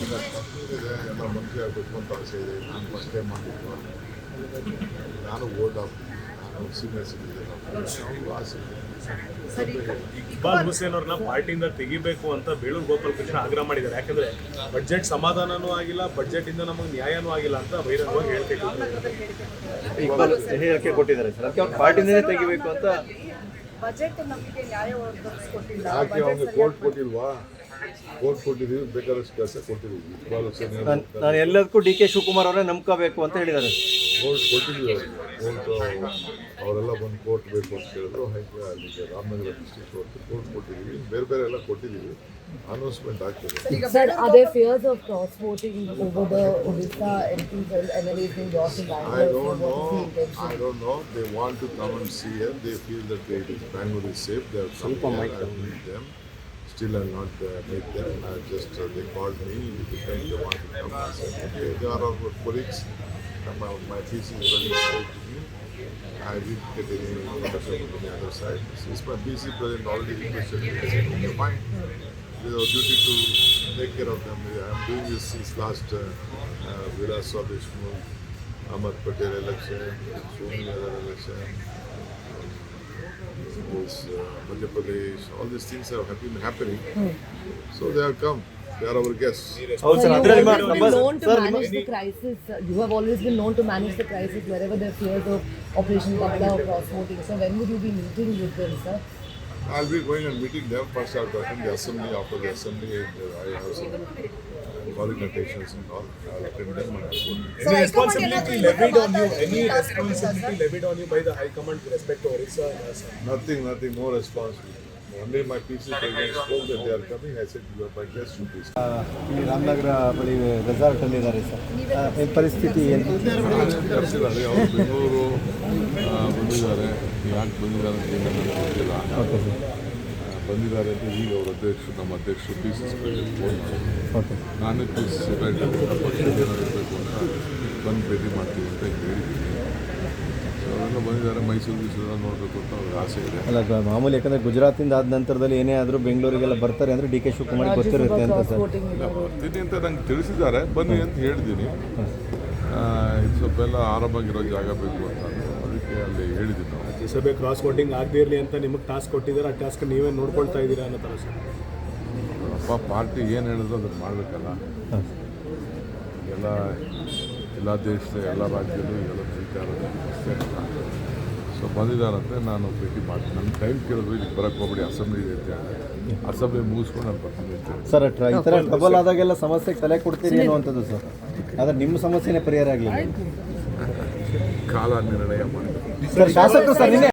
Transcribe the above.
ಎಲ್ಲ ಮಂತ್ರಿ ಆಗಬೇಕು ಅಂತ ಆಸೆ ಇದೆ. ನಾನು ಫಸ್ಟ್ ಟೈಮ್ ಮಾಡಿದ್ದು, ನಾನು ಓಟ್ ಹಾಕ್ತೀನಿ, ನಾನು ಸೀನಿಯರ್ ಸಿಟಿಸನ್ ಆಸೆ ಇದೆ. ಇಕ್ಬಾಲ್ ಹುಸೇನ್ ಅವ್ರನ್ನ ಪಾರ್ಟಿಯಿಂದ ತೆಗಿಬೇಕು ಅಂತ ಬೇಳೂರು ಗೋಪಾಲ್ ಕೃಷ್ಣ ಆಗ್ರಹ ಮಾಡಿದ್ದಾರೆ. ಯಾಕಂದ್ರೆ ಬಡ್ಜೆಟ್ ಸಮಾಧಾನನೂ ಆಗಿಲ್ಲ, ಬಡ್ಜೆಟ್ ಇಂದ ನಮಗೆ ನ್ಯಾಯನೂ ಆಗಿಲ್ಲ ಅಂತ ಬಹಿರಂಗವಾಗಿ ಹೇಳಿಕೆ ಕೊಟ್ಟಿದ್ದಾರೆ ಸರ್. ಅದಕ್ಕೆ ಅವ್ರು ಪಾರ್ಟಿನೇ ತೆಗಿಬೇಕು ಅಂತ. ಬಜೆಟ್ ನಮಗೆ ನ್ಯಾಯ ಒದಗಿಸ್ಕೊಟ್ಟಿಲ್ಲ. ಯಾಕೆ ಅವ್ನಿಗೆ ಕೋರ್ಟ್ ಕೊಟ್ಟಿಲ್ವಾ? ಕೋರ್ಟ್ ಕೊಟ್ಟಿದ್ದೀವಿ, ಬೇಕಾದಷ್ಟು ಕೆಲಸ ಕೊಟ್ಟಿದ್ದೀವಿ. ಇಕ್ಬಾಲ್ ಹುಸೇನ್ ನಾನು ಎಲ್ಲದಕ್ಕೂ ಡಿ ಕೆ ಶಿವಕುಮಾರ್ ಅವರೇ ನಂಬ್ಕೋಬೇಕು ಅಂತ ಹೇಳಿದ್ದಾರೆ. ಕೋರ್ಟ್ ಕೊಟ್ಟಿದ್ದೀವಿ ಅವ್ರಿಗೆ. ಕೋರ್ಟ್ ಅವರೆಲ್ಲ ಬಂದು ಕೋರ್ಟ್ ಬೇಕು ಅಂತ ಹೇಳಿದ್ರು. ಹಾಗೆ ಅಲ್ಲಿಗೆ ರಾಮನಗರ ಡಿಸ್ಟ್ರಿಕ್ಟ್ ಕೋರ್ಟ್ ಕೊಟ್ಟಿದ್ದೀವಿ, ಬೇರೆ ಬೇರೆ ಎಲ್ಲ ಕೊಟ್ಟಿದ್ದೀವಿ. ಅನೌನ್ಸ್ಮೆಂಟ್ ಆಗ್ತದೆ. Sir, are there fears of cross voting over the Odisha MPs and MLAs in your I don't know. They want to come and see her. They feel that Bangalore is safe. They have come here. I will meet them. Still, I will not meet them. They called me. They want to come. I said, okay, they are our colleagues. My PC is running straight to me. I didn't get any information from the other side. Since my PC president already requested me, I said, okay, fine. It is our duty to take care of them. I am doing this since last Vilas Deshmukh, Ahmed Patel election, Soni other election, this Madhya Pradesh. All these things have been happening. So they have come. They are our guests. So you have always been known to manage the crisis. You have always been known to manage the crisis wherever there are fears of Operation Bagla or cross voting. So when would you be meeting with them, sir? I'll be going and meeting them. First I'll attend the assembly. After the assembly, I have some qualifications and all. I'll attend them and I'll go. Any responsibility levied on you? Any responsibility levied on you by the High Command with respect to Orissa? Nothing, no responsibility. Only my PC president spoke that they are coming. I said, you are my guest to please. ಇಲ್ಲಿ ರಾಮನಗರ ಬಳಿ resort ಅಲ್ಲಿ ಇದ್ದಾರೆ sir. ಈ ಪರಿಸ್ಥಿತಿ ಕರೆಸಿದ್ದಾರೆ. ಅವರು ಬೆಂಗಳೂರು ಬಂದಿದ್ದಾರೆ. ಯಾಕೆ ಬಂದಿದ್ದಾರೆ ಅಂತ ನನಗೆ ಗೊತ್ತಿಲ್ಲ. Okay sir. ಬಂದಿದ್ದಾರೆ ಅಂತ ಈಗ ಅವ್ರ ನಮ್ಮ ಅಧ್ಯಕ್ಷರು PC ಪ್ರೆಸಿಡೆಂಟ್ ಫೋನ್ ಮಾಡಿದ್ರು. ಓಕೆ. ನಾನೇ PC ಪ್ರೆಸಿಡೆಂಟ್ ಪಕ್ಷಕ್ಕೆ ಇರಬೇಕು ಅಂತ ಬಂದು ಭೇಟಿ ಮಾಡ್ತೀವಿ ಅಂತ ಹೇಳಿದ್ದೀನಿ. ಸೊ ಅವರೆಲ್ಲ ಬಂದಿದ್ದಾರೆ. ಮೈಸೂರು ನೋಡಬೇಕು ಅಂತ ಅವ್ರಿಗೆ ಆಸೆ ಇದೆ. ಅಲ್ಲ ಮಾಮೂಲಿ, ಯಾಕಂದರೆ ಗುಜರಾತಿಂದ ಆದ ನಂತರದಲ್ಲಿ ಏನೇ ಆದರೂ ಬೆಂಗಳೂರಿಗೆಲ್ಲ ಬರ್ತಾರೆ ಅಂದರೆ ಡಿ ಕೆ ಶಿವಕುಮಾರ್ ಗೊತ್ತಿರುತ್ತೆ ಅಂತ ಸರ್. ಬರ್ತೀನಿ ಅಂತ ನಂಗೆ ತಿಳಿಸಿದ್ದಾರೆ. ಬನ್ನಿ ಅಂತ ಹೇಳಿದ್ದೀನಿ. ಇದು ಸ್ವಲ್ಪ ಎಲ್ಲ ಆರಾಮಾಗಿರೋ ಜಾಗ ಬೇಕು ಅಂತ ಅದಕ್ಕೆ ಅಲ್ಲಿ ಹೇಳಿದ್ದೀನಿ ನಾವು. ರಾಜ್ಯಸಭೆ ಕ್ರಾಸ್ ವೋಟಿಂಗ್ ಆಗದೇ ಇರಲಿ ಅಂತ ನಿಮಗೆ ಟಾಸ್ಕ್ ಕೊಟ್ಟಿದ್ದಾರೆ. ಆ ಟಾಸ್ಕ್ ನೀವೇ ನೋಡ್ಕೊಳ್ತಾ ಇದ್ದೀರಾ ಅನ್ನೋ ಥರ ಸರ್. ಪಾರ್ಟಿ ಏನು ಹೇಳಿದ್ರು ಅದನ್ನು ಮಾಡಬೇಕಲ್ಲ. ಎಲ್ಲ ದೇಶದ ಎಲ್ಲ ರಾಜ್ಯದಲ್ಲೂ ಎಲ್ಲ ಸ್ವೀಕಾರ ಅಷ್ಟೇ ಅಲ್ಲ. ಸೊ ಬಂದಿದ್ದಾರಂತೆ, ನಾನು ಭೇಟಿ ಮಾಡ್ತೀನಿ. ನನ್ನ ಟೈಮ್ ಕೇಳಿದ್ರು ಇದಕ್ಕೆ ಬರೋಕ್ಕೆ ಹೋಗ್ಬಿಡಿ, ಅಸೆಂಬ್ಲಿ ಇದೆ ಅಂತ ಹೇಳಿ. ಅಸೆಂಬ್ಲಿ ಮುಗಿಸ್ಕೊಂಡು ನಾನು ಬರ್ತೀನಿ ಅಂತ ಹೇಳಿ. ಸರ್ ಈ ಥರ ಟ್ರಬಲ್ ಆದಾಗೆಲ್ಲ ಸಮಸ್ಯೆಗೆ ತಲೆ ಕೊಡ್ತೀರಿ ಅನ್ನುವಂಥದ್ದು ಸರ್. ಆದರೆ ನಿಮ್ಮ ಸಮಸ್ಯೆನೇ ಪರಿಹಾರ ಆಗಲಿಲ್ಲ. ಕಾಲ ನಿರ್ಣಯ ಮಾಡಿ ಸರ್ ಶಾಸಕರು ಸರ್ ನಿನ್ನೆ